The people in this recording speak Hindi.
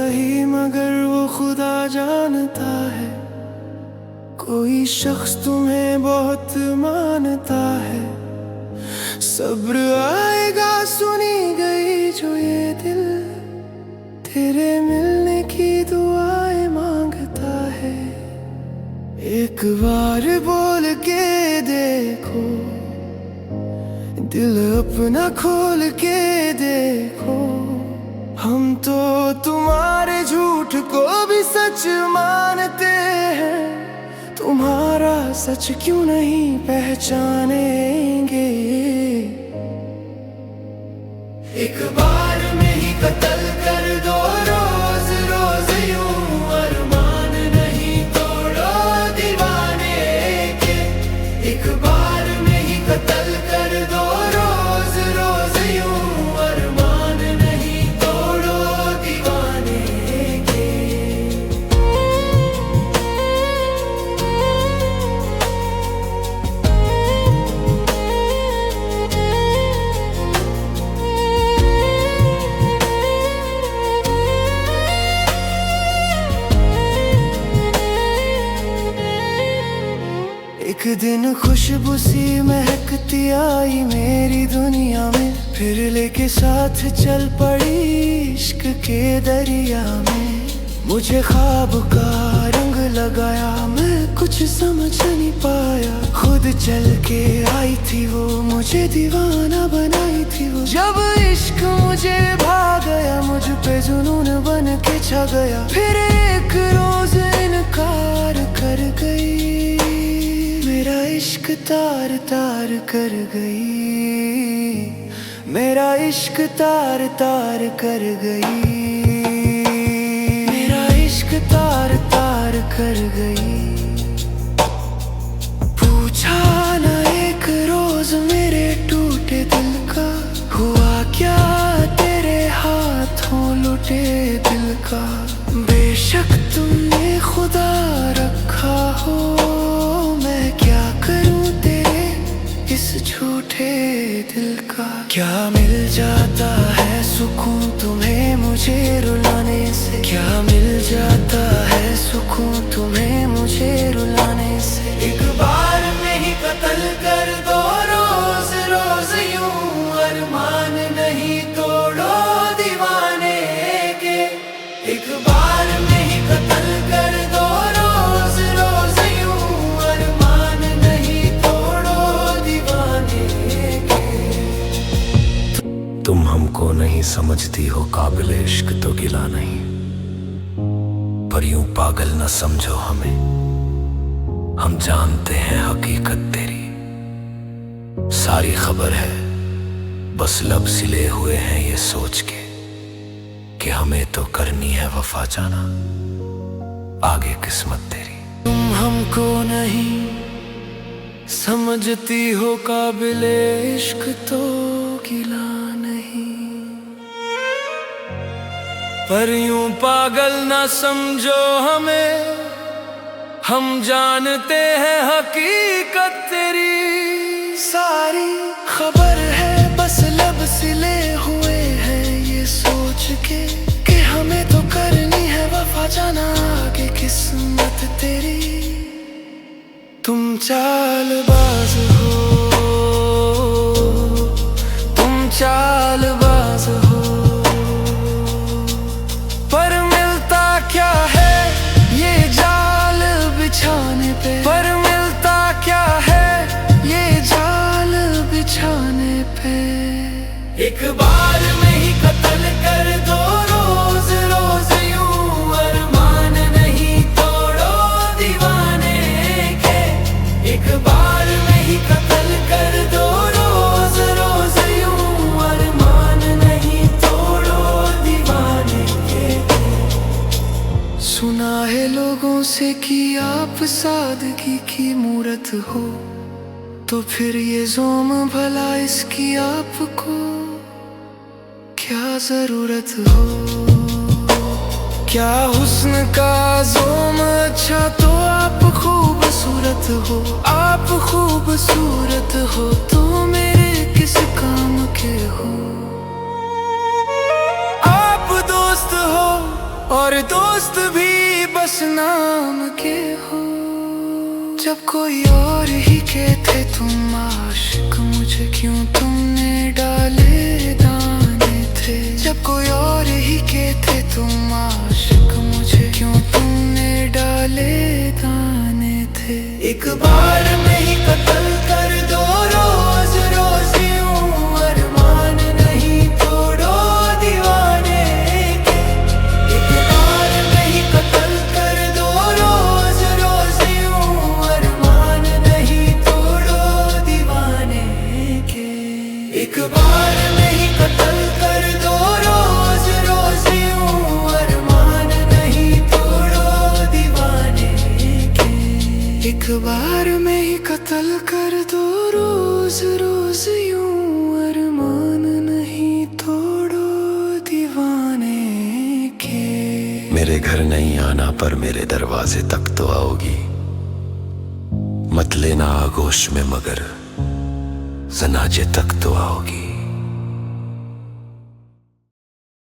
सही मगर वो खुदा जानता है। कोई शख्स तुम्हें बहुत मानता है। सब्र आएगा सुनी गई जो ये दिल तेरे मिलने की दुआएं मांगता है। एक बार बोल के देखो, दिल अपना खोल के देखो। हम तो तुम्हारे झूठ को भी सच मानते हैं। तुम्हारा सच क्यों नहीं पहचानेंगे। एक बार में ही कत्ल कर दो रोज रोज यूं, अरमान नहीं तोड़ो दीवाने के। एक बार में ही कत्ल कर दो रोज रोज यूं, अरमान नहीं तोड़ो दीवाने के। एक दिन खुशबू सी महकती आई मेरी दुनिया में, फिर लेके साथ चल पड़ी इश्क के दरिया में। मुझे ख्वाब का रंग लगाया, मैं कुछ समझ नहीं पाया। खुद चल के आई थी वो, मुझे दीवाना बनाई थी वो। जब इश्क मुझे भाग गया, मुझ पे जुनून बन के छा गया। फिर एक रोज इनकार कर गई, मेरा इश्क तार तार कर गई। मेरा इश्क तार तार कर गई। मेरा इश्क तार तार कर गई। पूछा ना एक रोज मेरे टूटे दिल का, हुआ क्या तेरे हाथों लुटे दिल का। बेशक तुमने खुदा रखा हो, मैं क्या करूं तेरे इस झूठे दिल का। क्या मिल जाता है सुकून तुम्हें मुझे रुलाने से। क्या मिल जाता है सुकून तुम्हें मुझे रुलाने से। एक बार में ही कत्ल कर दो रोज रोज यूं, अरमान नहीं तोड़ो दीवाने के। एक बार में ही कत्ल कर दो रोज रोज यूं, अरमान नहीं तोड़ो दीवाने के। तुम हमको नहीं समझती हो काबिल इश्क तो गिला नहीं, पर यूं पागल न समझो हमें। हम जानते हैं हकीकत तेरी, सारी खबर है। बस लब सिले हुए हैं ये सोच के कि हमें तो करनी है वफा जाना, आगे किस्मत तेरी। तुम हमको नहीं समझती हो काबिल इश्क तो गिला नहीं, पर यूं पागल ना समझो हमें। हम जानते हैं हकीकत तेरी, सारी खबर है। बस लब सिले हुए हैं ये सोच के कि हमें तो करनी है वफा जाना, आगे किस्मत तेरी। तुम चालबाज हो, तुम चालबाज हो, पर मिलता क्या है ये जाल बिछाने पे। पर मिलता क्या है ये जाल बिछाने पे। एक बार में ही कत्ल कर दो रोज रोज यूं, अरमान नहीं तोड़ो दीवाने के। एक बार में ही कत्ल कर दो रोज रोज यूं, अरमान नहीं तोड़ो दीवाने के। सुना है लोगों से कि आप सादगी की मूरत हो, तो फिर ये ज़ोम भला इसकी आपको क्या जरूरत हो। क्या हुस्न का ज़ोम अच्छा तो आप खूबसूरत हो। आप खूबसूरत हो तो मेरे किस काम के हो। आप दोस्त हो और दोस्त भी बस नाम के हो। जब कोई और ही कहते तुम आशिक, मुझे क्यों तुमने डाले दाने थे। जब कोई और ही कहते तुम आशिक, मुझे क्यों तुमने डाले दाने थे। एक बार में ही कत्ल कर दो रोज रोज यूं, अरमान नहीं तोड़ो दीवाने के। एक बार में ही कत्ल कर दो रोज रोज यूं, अरमान नहीं तोड़ो दीवाने के। एक बार में ही कत्ल कर दो रोज रोज यूं, अरमान नहीं तोड़ो दीवाने के। एक बार में ही कत्ल कर दो रोज रोज यूं, अरमान नहीं तोड़ो दीवाने के। मेरे घर नहीं आना पर मेरे दरवाजे तक तो आओगी। मत लेना आगोश में मगर जनाजे तक तो आओगी।